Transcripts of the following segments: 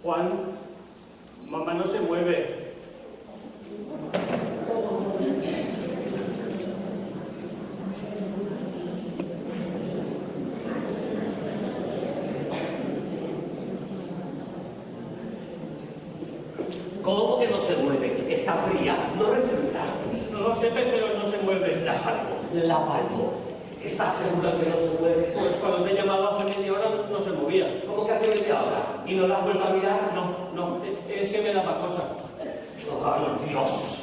Juan, mamá no se mueve. ¿Cómo que no se mueve? ¿Está fría? ¿No refrigerada? No lo sé, pero no se mueve. La palmo. ¿Estás segura que no se mueve? Pues cuando te he llamado hace media hora no se movía. ¿Cómo que hace media hora? ¿Y no la has vuelto a mirar? No, es que me daba cosa. ¡Ay, Dios!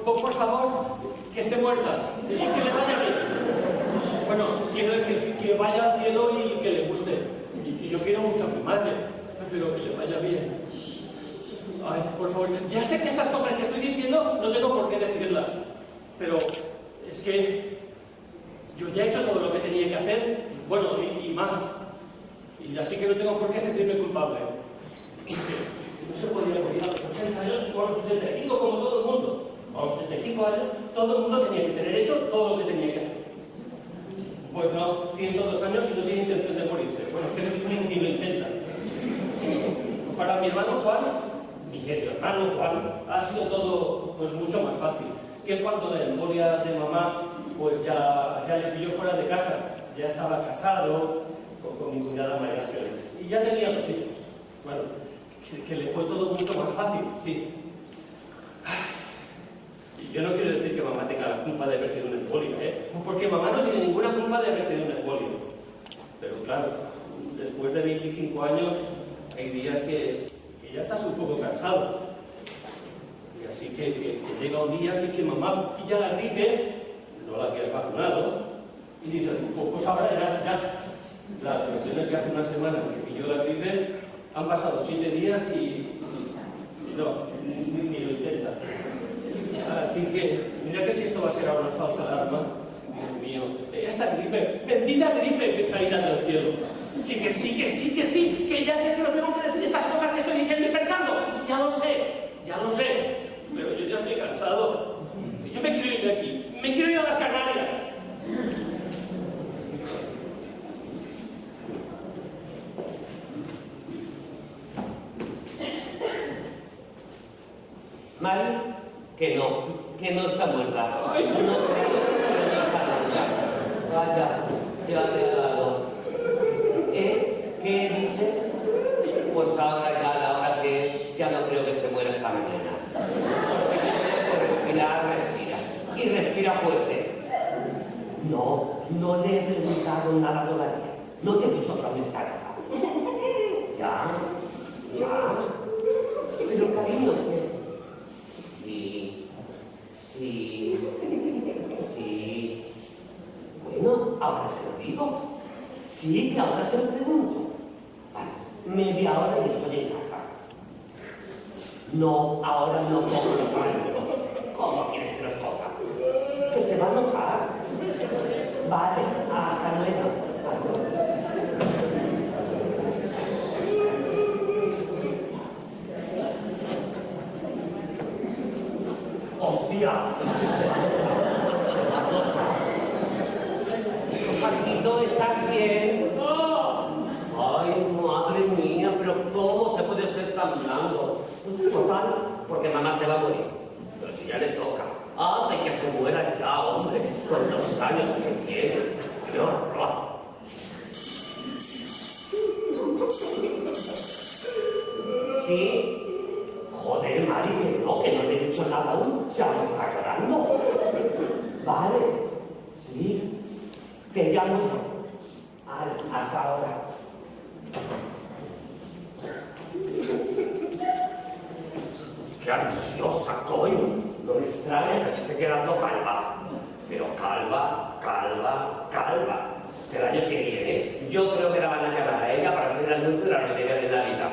Por favor, que esté muerta y que le vaya bien. Bueno, quiero decir que vaya al cielo y que le guste. Y yo quiero mucho a mi madre, pero que le vaya bien. Ay, por favor, ya sé que estas cosas que estoy diciendo no tengo por qué decirlas, pero es que yo ya he hecho todo lo que tenía que hacer, bueno, y más. Y así que no tengo por qué sentirme culpable. No se podía morir a los 80 años o a los 85 como todo el mundo. A los 85 años todo el mundo tenía que tener hecho todo lo que tenía que hacer. Pues no, 102 años y no tiene intención de morirse. Bueno, es que ni lo intenta. Para mi hermano Juan, mi hermano Juan, ha sido todo pues mucho más fácil. Que cuando la embolia de mamá pues ya le pilló fuera de casa. Ya estaba casado con mi cuñada María Ángeles. Y ya tenía 2 hijos. Bueno, que le fue todo mucho más fácil, sí. Y yo no quiero decir que mamá tenga la culpa de haber tenido una embolia, porque mamá no tiene ninguna culpa de haber tenido una embolia. Pero claro, después de 25 años, hay días que ya estás un poco cansado. Y así que llega un día que mamá pilla la gripe, no la habías vacunado, y dice, pues ahora ya. Las versiones que hace una semana que pilló la gripe han pasado 7 días y no, ni lo intenta. Así que, mira que si esto va a ser ahora una falsa alarma, Dios mío, esta gripe, bendita gripe que caída del cielo. Que sí, que ya sé que no tengo que decir estas cosas que estoy diciendo y pensando. Ya lo sé, pero yo ya estoy cansado. Yo me quiero ir de aquí, me quiero ir a las Canarias. Mari, que no está muerta. Ay, no está muerta. Vaya, ya te he dado. ¿Qué dices? Pues ahora ya la hora que es, ya no creo que se muera esta mañana. Respira. Y respira fuerte. No le he preguntado nada todavía. No te he dicho que aún está acá. Ya. Pero cariño, Sí. Bueno, ahora se lo digo. Sí, que ahora se lo pregunto. Vale, media hora y estoy en casa. No, ahora no cojo los maridos. ¿Cómo quieres que los coja? Que se va a enojar. Vale, hasta luego. ¡Hostia! Paquito, ¿estás bien? Ay, madre mía, pero ¿cómo se puede ser tan blando? Total, porque mamá se va a morir. Pero si ya le toca. ¡Ay, que se muera ya, hombre! Con los años que tiene. ¡Qué horror! ¿Sí? Joder, Mari, que no le he dicho nada aún. Se me está llorando. Vale. Sí. Te llamo yo. Vale, hasta ahora. ¡Qué ansiosa, coño! No me extraña que se esté quedando calva. Pero calva. El año que viene, yo creo que la van a llamar a ella para hacer el anuncio de la lotería de Navidad.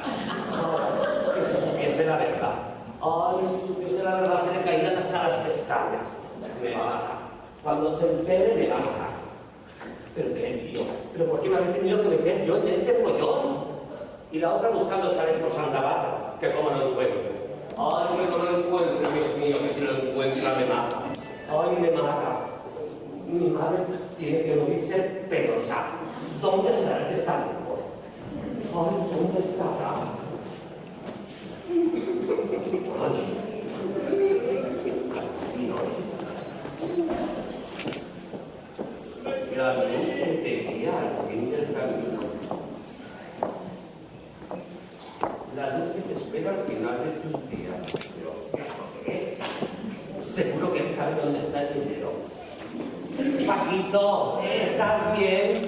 Que si supiese la verdad. Ay, si supiese la verdad se le caerían hasta las pestañas. Me va a matar. Cuando se entere me va a matar. Pero qué lío. ¿Pero por qué me habéis tenido que meter yo en este follón? Y la otra buscando chales por Santa Bárbara, que como lo encuentro. Ay, que no lo encuentro, Dios mío, que si lo encuentra me mata. Ay, me mata. Mi madre tiene que morirse, pero ya. ¿Dónde estará el desarrollo? Ay, ¿dónde estará? La luz que te guía al fin del camino. La luz que te espera al final de tus días. Pero, ¿qué es? Seguro que él sabe dónde está el dinero. Paquito, ¿estás bien?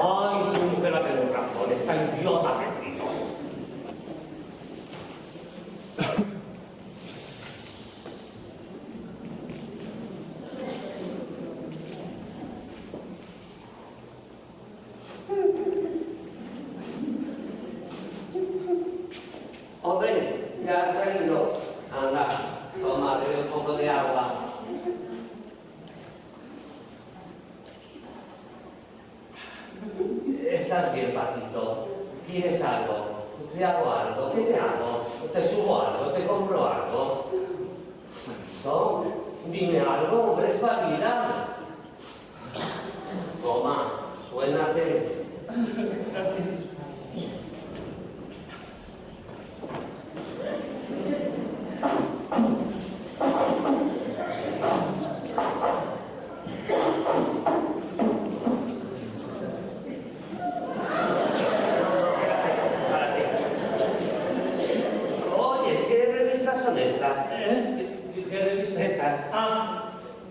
Ay, su mujer ha tenido razón, está idiota perdido. Hombre, ya has salido. Anda, toma, bebe un poco de agua. ¿Estás bien, Paquito? ¿Quieres algo? ¿Te hago algo? ¿Qué te hago? ¿Te subo algo? ¿Te compro algo? Paquito, dime algo, hombre, es vida. Toma, suénate. Gracias.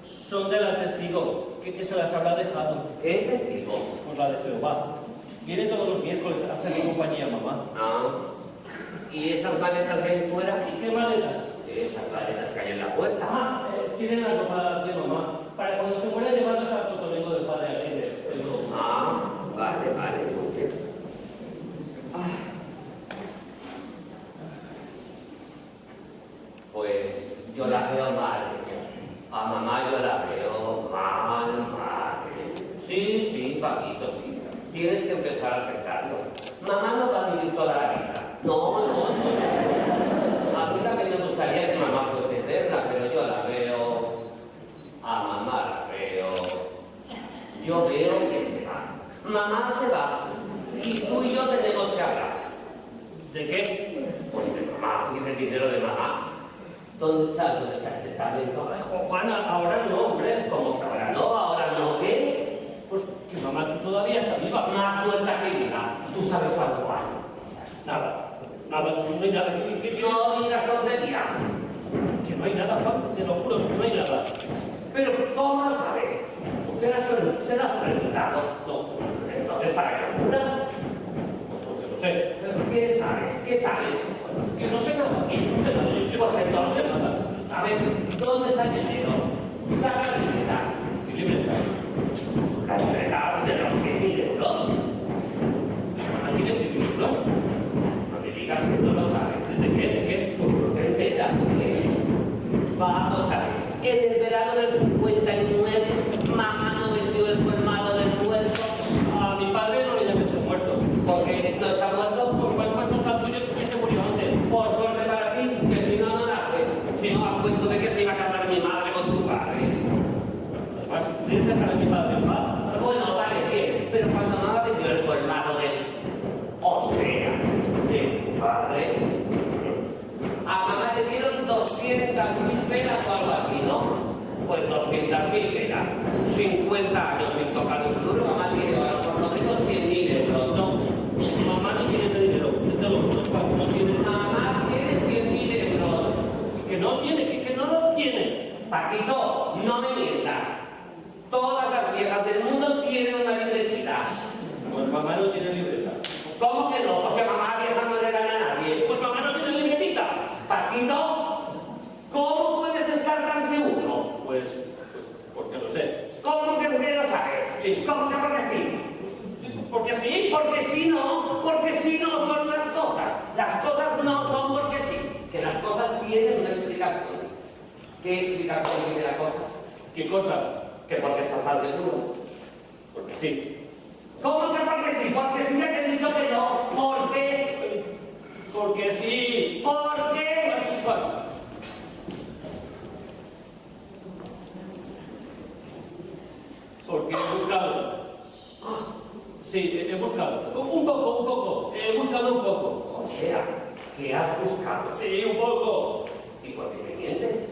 Son de la testigo, que se las habrá dejado. ¿Qué testigo? Pues la de Jehová. Viene todos los miércoles a hacer mi compañía, mamá. Ah. ¿Y esas maletas que hay fuera? ¿Y qué maletas? Esas maletas que hay en la puerta. Tienen la ropa de mamá. Para cuando se muera llevarlas al cotonero del padre Alegre. Vale, muy bien. Pues yo la veo mal. A mamá yo la veo mal. Sí, Paquito, sí. Tienes que empezar a aceptarlo. Mamá no va a vivir toda la vida. No. A mí también me gustaría que mamá fuese eterna, pero yo la veo. A mamá la veo. Yo veo que se va. Mamá se va. Y tú y yo tenemos que hablar. ¿De qué? Pues de mamá y del dinero de mamá. ¿Dónde está el testamento? Juana, ahora no, hombre. ¿Cómo que ahora no? ¿Ahora no qué? Pues que mamá todavía está viva. Más muerta que viva. ¿Tú sabes cuánto vale? Nada, no hay nada. No digas tonterías. Que no hay nada, Juan, te lo juro, que no hay nada. Pero ¿cómo lo sabes? ¿Se lo has preguntado? No, Entonces, ¿para qué juras? pues porque lo sé. ¿Pero qué sabes? ¿Qué sabes? Que no sé nada. No sé nada. Pues entonces, a ver, ¿dónde está el dinero? Saca la libreta. ¿Qué libreta? La libreta de los 100.000 euros. ¿Aquí tienes libros? No me digas que no lo sabes. ¿De qué? ¿De qué? ¿Por qué enteras? Vamos a ver. En el verano del 59, mamá no vendió el colmado del puerto. A mi padre no le llames muerto. ¿Por qué no está muerto? ¿Por cuál muerto está tuyo? ¿Por qué se murió antes? Por suerte para ti, que si no, no nace. Si no, a cuento de que se iba a casar mi madre con tu padre. Además, ¿tienes que dejar a mi padre en paz? Bueno, vale, bien. Pero cuando mamá vendió el colmado o sea, de tu padre, a mamá le dieron 200.000 pelas o algo así, ¿no? Pues 200.000 pelas. 50 años sin tocar un duro, mamá tiene ahora por lo menos 100.000 euros. No, mamá no tiene ese dinero. Te lo juro, Juan, no tiene. Mamá tiene 100.000 euros. Que no tiene, que no lo tiene. Paquito, no me mientas. Todas las viejas del mundo tienen una libretita. Pues mamá no tiene libreta. ¿Cómo que no? O sea, mamá vieja no le gana a nadie. Pues mamá no tiene libretita. Paquito, ¿cómo puedes estar tan seguro? Pues porque lo sé. ¿Cómo que lo sabes? Sí. ¿Cómo que porque sí? Porque sí. Porque sí no son las cosas. Las cosas no son porque sí. Que las cosas tienen una explicación. ¿Qué explicación tiene la cosa? ¿Qué cosa? Que porque estás tan seguro. Porque sí. ¿Cómo que porque sí? Porque sí me te he dicho que no. ¿Por qué? Porque sí. ¿Por qué? Bueno, Porque he buscado. Sí, he buscado. Un poco. He buscado un poco. O sea, ¿qué has buscado? Sí, un poco. ¿Y por qué me mientes?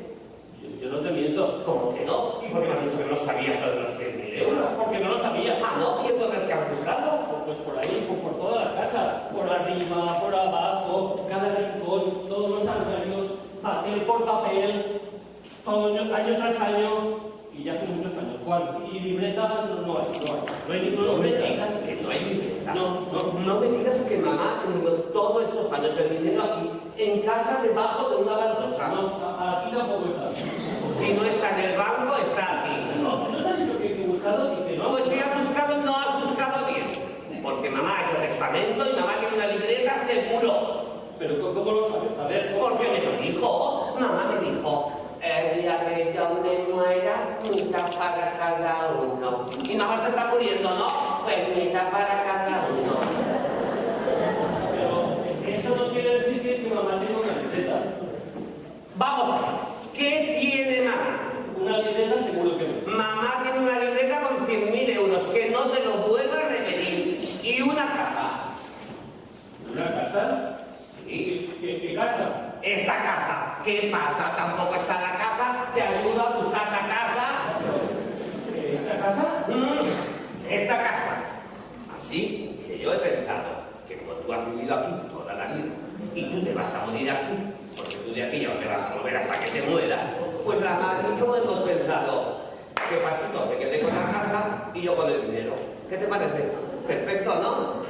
Yo no te miento. ¿Cómo que no? ¿Y por qué me has dicho que no sabías lo de los 100.000 euros? Porque no lo sabía. Ah, ¿no? ¿Y entonces qué has buscado? Pues por ahí, por toda la casa. Por arriba, por abajo, cada rincón, todos los armarios, papel por papel, todo año tras año. Y ya son muchos años. ¿Cuál? Y libreta no hay ninguna No me libreta. digas que no hay libreta. No. No me digas que mamá ha tenido todos estos años el dinero aquí, en casa, debajo de una baldosa. No, aquí tampoco está. Si no está en el banco, está aquí. No te ha dicho que he buscado y que no. Pues si has buscado, no has buscado bien. Porque mamá ha hecho testamento y mamá tiene una libreta seguro. Pero ¿cómo lo sabes? A ver, ¿cómo? Porque me lo dijo. Mamá me dijo, el día que yo me muera, mitad para cada uno. Y mamá se está muriendo, ¿no? Pues mitad para cada uno. Pero eso no quiere decir que mamá tenga una libreta. Vamos a ver. ¿Qué tiene mamá? Una libreta seguro que no. Mamá tiene una libreta con 100.000 euros, que no te lo vuelva a repetir. Y una casa. ¿Una casa? Sí. ¿Qué casa? Esta casa. ¿Qué pasa? ¿Tampoco está la casa? ¿Te ayuda a buscar la casa? ¿Esta casa? Esta casa. Así que yo he pensado que como tú has vivido aquí toda la vida y tú te vas a morir aquí, porque tú de aquí ya no te vas a mover hasta que te mueras, pues la madre y yo hemos pensado que Paquito se quede con la casa y yo con el dinero. ¿Qué te parece? Perfecto, ¿no?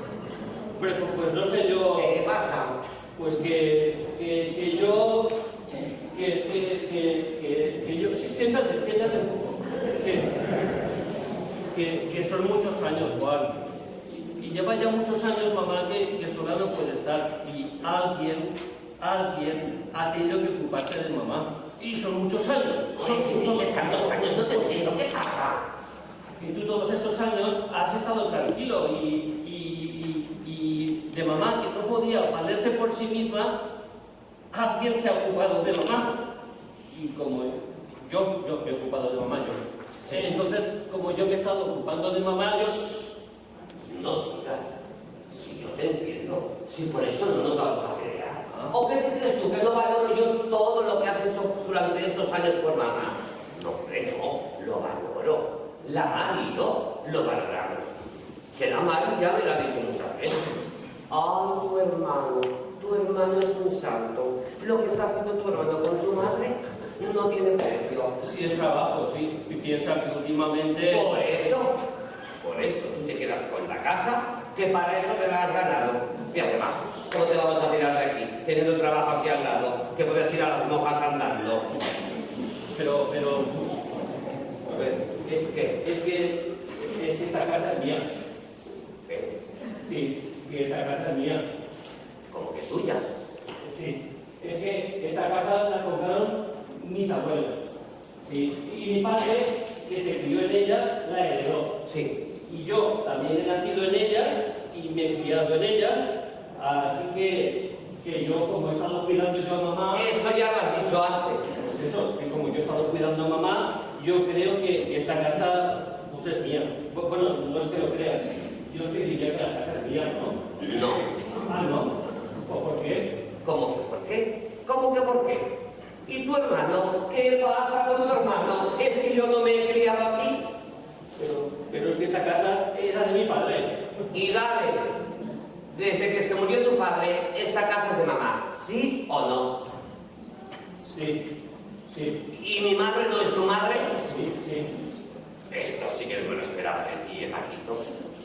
Hombre, pues no sé yo. ¿Qué pasa? Pues que yo. Que yo. Siéntate un poco. Que son muchos años, Juan. Y lleva ya muchos años, mamá, que sola no puede estar. Y alguien ha tenido que ocuparse de mamá. Y son muchos años. ¿Qué tienes tantos años? No te entiendo. ¿Qué pasa? Y tú todos estos años has estado tranquilo y de mamá, que no podía valerse por sí misma, alguien se ha ocupado de mamá. Y como yo me he ocupado de mamá, entonces, como yo me he estado ocupando de mamá, No sigas. Si yo te entiendo, si por eso no nos vamos a pelear. ¿O qué dices tú? Que no valoro yo todo lo que has hecho durante estos años por mamá. No, hombre, no, lo valoro. La Mari y yo lo valoramos. Que la Mari ya me lo ha dicho muchas veces. Ay, tu hermano es un santo. Lo que está haciendo tu hermano con tu madre no tiene precio. sí es trabajo, sí. Y piensa que últimamente... Por eso tú te quedas con la casa, que para eso te la has ganado. Y además, ¿cómo te vamos a tirar de aquí? Teniendo el trabajo aquí al lado, que puedes ir a las monjas andando. Pero... A ver, ¿qué? Es que esta casa es mía. ¿Qué? Sí, que esta casa es mía. ¿Cómo que tuya? Sí, es que esta casa la compraron mis abuelos. Sí, y mi padre, que se crió en ella, la heredó. Sí. Y yo también he nacido en ella y me he criado en ella, así que yo, como he estado cuidando yo a mamá... Eso ya lo has dicho antes. Pues eso, que como yo he estado cuidando a mamá, yo creo que esta casa pues es mía. Bueno, no es que lo crean, yo sí diría que la casa es mía, ¿no? No. Ah, ¿no? ¿O por qué? ¿Cómo que por qué? ¿Cómo que por qué? ¿Y tu hermano? ¿Qué pasa con tu hermano? ¿Es que yo no me he criado aquí? Pero es que esta casa era de mi padre. Y dale, desde que se murió tu padre, esta casa es de mamá, ¿sí o no? Sí. ¿Y mi madre no es tu madre? Sí. Esto sí que es bueno esperar de ti, Paquito.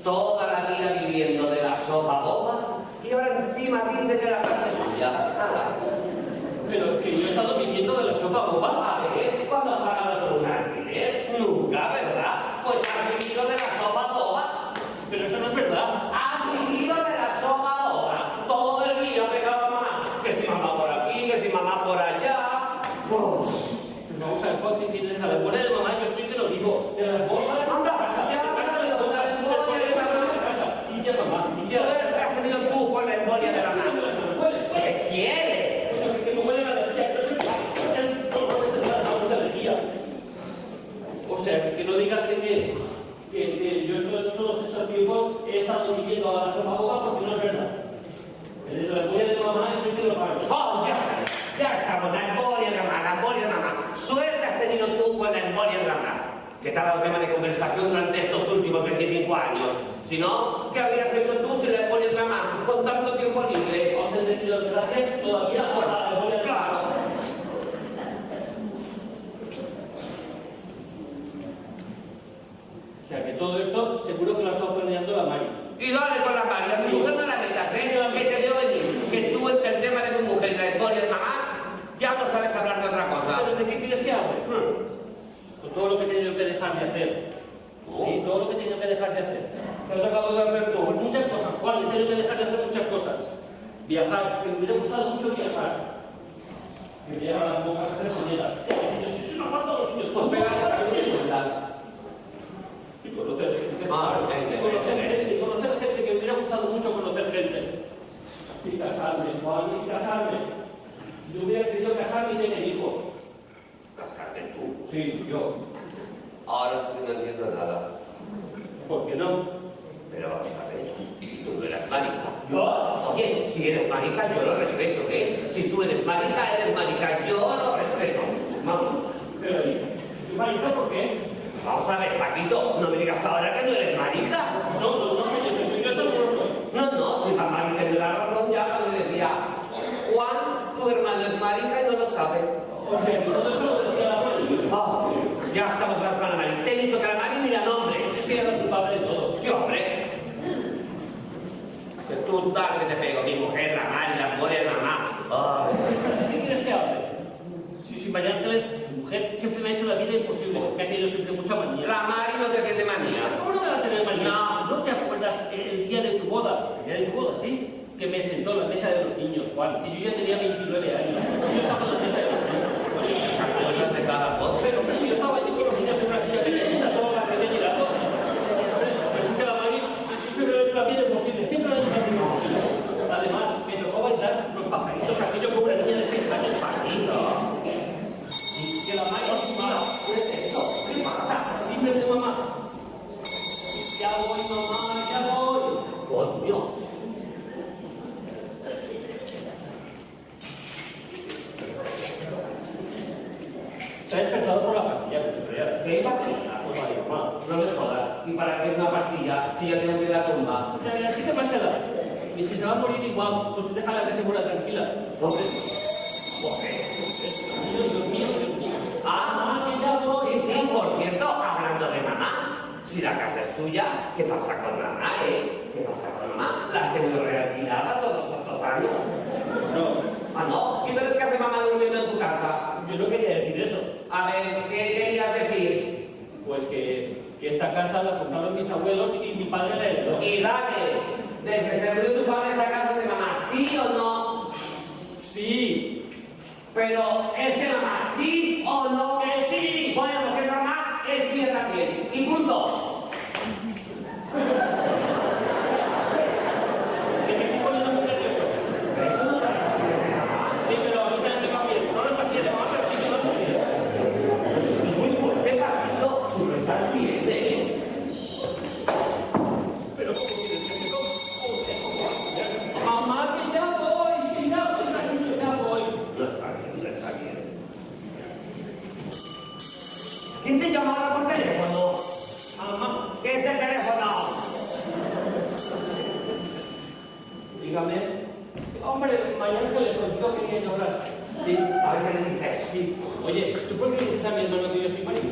Toda la vida viviendo de la sopa boba y ahora encima dice que la casa es suya. Nada. Pero que yo he estado viviendo de la sopa boba. A ver, ¿cuándo has pagado por un alquiler? Nunca, ¿verdad? Pues has vivido de la sopa boba. Pero eso no es verdad. Has vivido de la sopa boba. Todo el día pegado a mamá. Que si mamá por aquí, que si mamá por allá. Vamos a ver, Juan, ¿qué tienes a la buena de mamá? Yo estoy que lo digo. De las bombas, Anda, casa, ya, de casa, de la boda, de la casa. Limpia mamá, limpia. ¿Sabes? Has tenido tú con la embolia de la mano. ¿Qué quieres? Que no huele la lejía, pero es la lejía. O sea, que no digas que miedo a la sopa boca porque no es verdad. El de la embolia de tu mamá es el que lo paga. ¡Oh, ya estamos! La embolia de mamá, la embolia de mamá. Suerte has tenido tú con la embolia de mamá, que te ha dado tema de conversación durante estos últimos 25 años. Si no, ¿qué habrías hecho tú sin la embolia de mamá, con tanto tiempo libre? Antes de que lo gracias, todavía Pues, a la embolia de mamá. claro. O sea que todo esto seguro que lo ha estado planeando la Mari. Y dale con la María, si mujer no la metas, ¿eh? Que te veo venir. Que tú entre el tema de tu mujer y la embolia de mamá, ya no sabes hablar de otra cosa. ¿Pero de qué quieres que hable? Con todo lo que he tenido que dejar de hacer. Sí, todo lo que he tenido que dejar de hacer. ¿Qué has dejado de hacer Por tú? muchas cosas, Juan, he tenido que dejar de hacer muchas cosas. Viajar, que me hubiera gustado mucho viajar. Que me llevan a las bocas a hacer monedas. Es una falta de los suyos. Pues pégale a la Y conocer gente. gente. Conocer gente, que me hubiera gustado mucho conocer gente. Y casarme, Juan, y casarme. Yo hubiera querido casarme y tener hijos. ¿Casarte tú? Sí, yo. Ahora sí que no entiendo nada. ¿Por qué no? Pero vamos a ver, tú no eres marica. ¿Yo? Oye, si eres marica, yo lo respeto, ¿eh? Si tú eres marica, yo lo respeto. Vamos. Pero, ¿y marica por qué? Vamos a ver, Paquito, no me digas ahora que no eres marica. No soy yo, soy yo, eso no lo soy. No, si mamá y te la razón ya cuando decía, Juan, tu hermano es marica y no lo sabe. O sea, que todo eso lo decía la Mari. Ah, ya estamos hablando con la Mari. Te he dicho que la Mari mira nombres. Es que era la culpable de todo. Sí, hombre. Que tú dale que te pego, mi mujer, la Mari, la embolia de mamá. ¿De qué quieres que hable? Si María Ángeles, mi mujer, siempre me ha hecho la vida imposible. Me ha tenido siempre mucha manía. La Mari no te tiene manía. ¿Cómo no me va a tener manía? No. ¿No te acuerdas el día de tu boda? El día de tu boda, sí. Que me sentó en la mesa de los niños, Juan. Que yo ya tenía 29 años. Yo estaba en la mesa de los niños. ¿Te acuerdas de cada cosa? Pero hombre, si yo estaba allí con los niños en una silla pequeñita, toda la que te mirando. Pero sí que la Mari siempre me ha hecho la vida imposible. Siempre me ha hecho la vida imposible. Además, me tocó bailar los pajaritos, aquello con una niña de 6 años. Paquito. Que la Mari, ¿Qué es eso? ¿Qué pasa? dime de mamá. Ya voy, mamá, ya voy. Coño. Se ha despertado por la pastilla que tú creas. ¿Qué pastilla? Pues vale, mamá. No me jodas. ¿Y para qué una pastilla si ya tengo que ir a la tumba? O sea, ¿qué te más te da? Y si se va a morir igual, pues déjala que se muera tranquila. Hombre. Joder. Dios mío, Dios mío. Ah, que ya voy. sí, por cierto, hablando de mamá. Si la casa es tuya, ¿qué pasa con mamá, ¿Qué pasa con mamá? ¿La has tenido realquilada todos estos años? No, Ah, ¿no? ¿Y entonces qué hace mamá durmiendo en tu casa? yo no quería decir eso. A ver, ¿qué querías decir? Pues que esta casa la compraron mis abuelos y mi padre la heredó. Y dale, desde se murió tu padre esa casa de mamá, ¿sí o no? Sí, Pero, ¿es de mamá, sí o no? que sí. Bueno, pues es mamá, es mía también. Y punto. Que me estoy poniendo muy nervioso. Eso no sabes así de mamá. Sí, pero a mí también me va bien. No las pastillas de mamá, pero a mí me va muy bien. Es muy fuerte, Carlito. Tú no estás bien, Pero ¿cómo quieres que me lo... Mamá, que ya voy, cariño, ya voy. No está bien, no está bien. ¿Quién te llama ahora por teléfono? Mamá, ¿Qué es el teléfono? dígame. Hombre, María Ángeles, contigo quería hablar. Sí, a ver qué le dices. Sí. Oye, ¿tú por qué le dices a mi hermano que yo soy marica?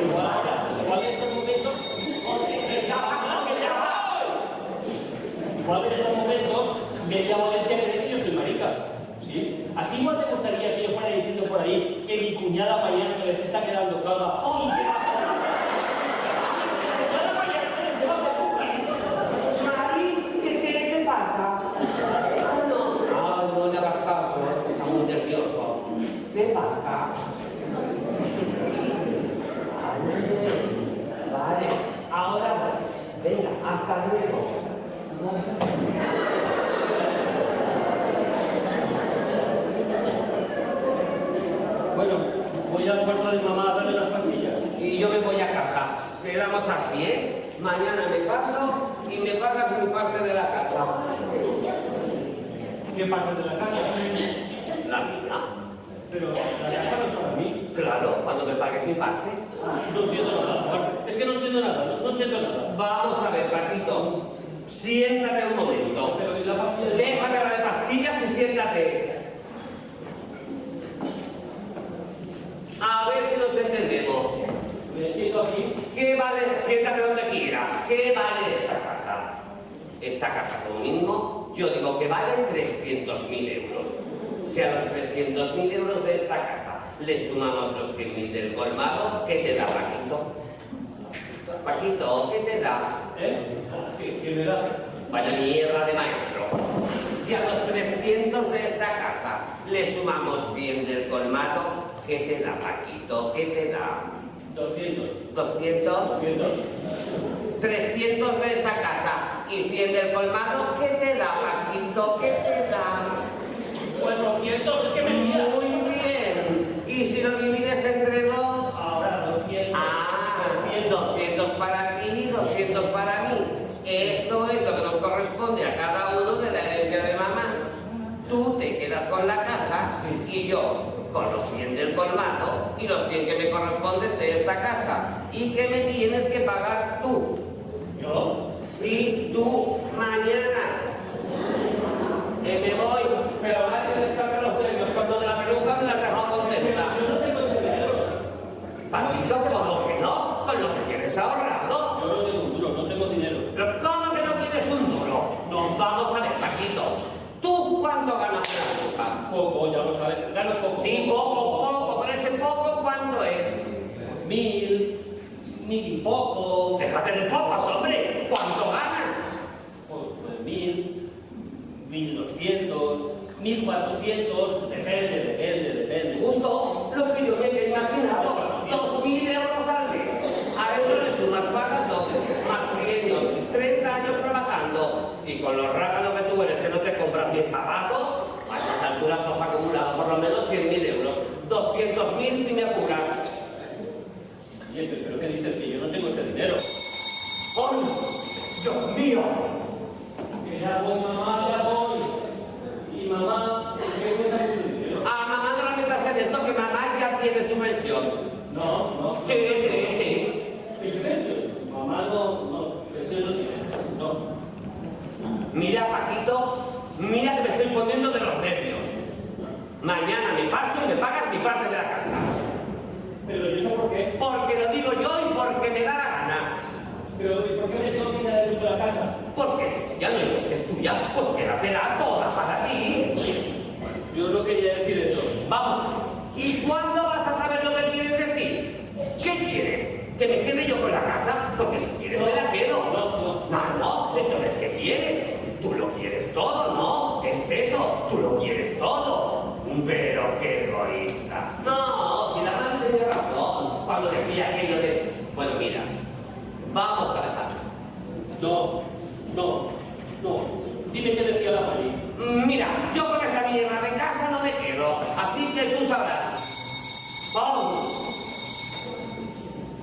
Igual en estos momentos... Igual en estos momentos media Valencia cree que yo soy marica. ¿Sí? ¿A ti no te gustaría que yo fuera diciendo por ahí que mi cuñada María Ángeles se está quedando calva? ¡Oh, Mari, ¿qué te pasa? No le hagas caso, es que está muy nervioso. ¿Qué pasa? Vale, ahora, venga, hasta luego. Bueno, voy al cuarto de mamá a darle las pastillas. Y yo me voy a casa. Quedamos así, ¿eh? mañana me paso y me pagas mi parte de la casa. ¿Qué parte de la casa? La mía. Pero la casa no es para mí. Claro, cuando me pagues mi parte. No entiendo nada, Juan. Es que no entiendo nada, no entiendo nada. Vamos a ver, Paquito. Siéntate un momento. Pero ¿y la pastilla de... Déjame hablar de pastillas y siéntate. A ver si nos entendemos. Me siento aquí. ¿Qué vale? Siéntate donde quieras. ¿Qué vale esta casa? Esta casa con mismo, yo digo que vale 300.000 euros. Si a los 300.000 euros de esta casa le sumamos los 100.000 del colmado, ¿qué te da, Paquito? Paquito, ¿qué te da? ¿Qué me da? Vaya mierda de maestro. Si a los 300 de esta casa le sumamos 100 del colmado, ¿qué te da, Paquito? ¿Qué te da? 200. 200. 200. 300 de esta casa y 100 del colmado, ¿qué te da, Paquito? ¿Qué te da? 400, es que mentira. Muy bien. ¿Y si lo divides entre dos? Ahora 200. Ah, 200 para ti, 200 para mí. Esto es lo que nos corresponde a cada uno de la herencia de mamá. Tú te quedas con la casa y yo con los 100 del colmado y los 100 que me corresponden de esta casa. ¿Y qué me tienes que pagar tú? ¿Yo? Sí, tú, mañana. Que me voy, pero nadie descarga los premios cuando de la peluca me la has dejado contenta. Yo no tengo ese dinero. Paquito, ¿cómo que no? Con lo que tienes ahorrado. Yo no tengo un duro, no tengo dinero. ¿Pero cómo que no tienes un duro? No, vamos a ver, Paquito. ¿Tú cuánto ganas en la peluca? Poco, ya lo sabes. Gano poco. Sí, poco, pero ese poco, ¿cuánto es? 1000 y poco. Déjate de pocos, hombre. ¿Cuánto ganas? Pues 1000, 1200, 1400. Depende. Justo lo que yo me he imaginado. 2.000 euros al mes. A eso le sumas pagas doble, más 100, 30 años trabajando. Y con los rájanos que tú eres, que no te compras ni zapatos, a estas alturas tú has acumulado por lo menos 100.000 euros. 200.000 si me apuras. Oye, ¿pero qué dices? Que yo no tengo ese dinero. ¡Oh, Dios mío! Que ya voy, mamá, ya voy. Y mamá, ¿qué cuesta mucho dinero? A mamá no la metas en esto, que mamá ya tiene su pensión. No. Sí. ¿Qué pensión? Mamá no, pensión no tiene. No. Mira, Paquito, mira que me estoy poniendo de los nervios. Mañana me paso y me pagas mi parte de la casa. Pero ¿y eso por qué? Porque lo digo yo y porque me da la gana. Pero ¿y por qué me tengo que ir a dentro de la casa? Porque ya no dices que es tuya, pues quédatela toda para ti. Yo no quería decir eso. Vamos, ¿y cuándo vas a saber lo que quieres decir? ¿Qué quieres? ¿Que me quede yo con la casa? Porque si quieres me la quedo. No, entonces ¿qué quieres? Tú lo quieres todo, ¿no? Es eso, tú lo quieres todo. Pero qué egoísta. No, si la madre tenía razón cuando decía aquello de... Bueno, mira, vamos a dejarlo. No. Dime qué decía la Mari. Mira, yo con esa mierda de casa no me quedo, así que tú sabrás. ¡Vamos!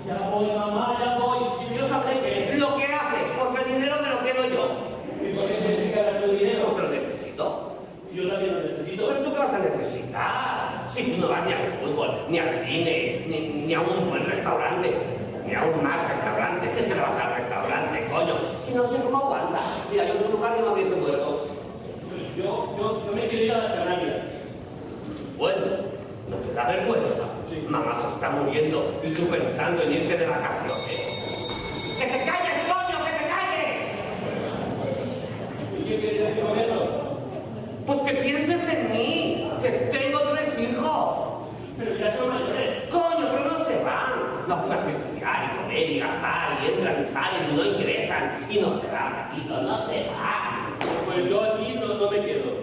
Ya voy, mamá, ya voy. Y yo sabré qué. Lo que haces, porque el dinero me lo quedo yo. ¿Y por qué tienes que ganar tu dinero? Porque lo necesito. Yo también lo necesito. ¿Pero tú qué vas a necesitar? Si tú no vas ni al fútbol, ni al cine, ni a un buen restaurante, ni a un mal restaurante. Si es que no vas al restaurante, coño. Y no sé cómo aguanta. Mira, yo en tu lugar no me hubiese muerto. Pues yo me quiero ir a las Canarias. Bueno, ¿no te da vergüenza? Sí. Mamá se está muriendo y tú pensando en irte de vacaciones. ¡Que te calles, coño, que te calles! ¿Y qué quieres decir con eso? Pues que pienses en mí, que tengo 3 hijos. Pero ya son mayores. Coño, pero no se van. No jugas que estudiar y comer y gastar y entran y salen y no ingresan. Y no se van, Paquito, no se van. Pues yo aquí no me quedo.